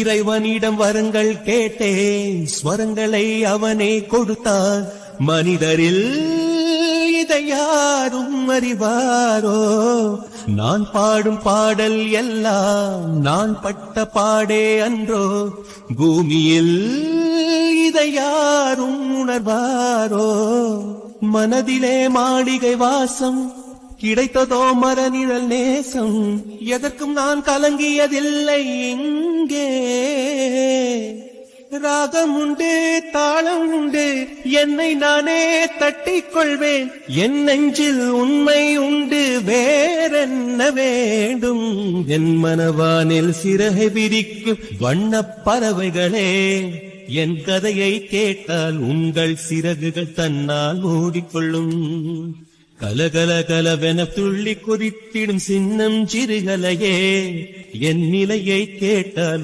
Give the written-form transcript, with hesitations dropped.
இறைவனிடம் வரங்கள் கேட்டேன், ஸ்வரங்களை அவனே கொடுத்தான். மனிதரில் இதை யாரும் அறிவாரோ? நான் பாடும் பாடல் எல்லாம் நான் பட்ட பாடே அன்றோ? பூமியில் இதை யாரும் உணர்வாரோ? மனதிலே மாளிகை வாசம், கிடைத்ததோ மரநிழல் நேசம். எதற்கும் நான் கலங்கியதில்லை இங்கே. ராகம் உண்டு, தாளம் உண்டு, என்னை நானே தட்டிக் கொள்வேன். என் நெஞ்சில் உண்மை உண்டு, வேறென்ன வேண்டும்? என் மனவானில் சிறகை விரிக்கும் வண்ணப் பறவைகளே, என் கதையை கேட்டால் உங்கள் சிறகுகள் தன்னால் மூடிக்கொள்ளும். கலகல கலவென துள்ளி குறித்திடும் சின்னம் சிறுகலையே, என் நிலையை கேட்டால்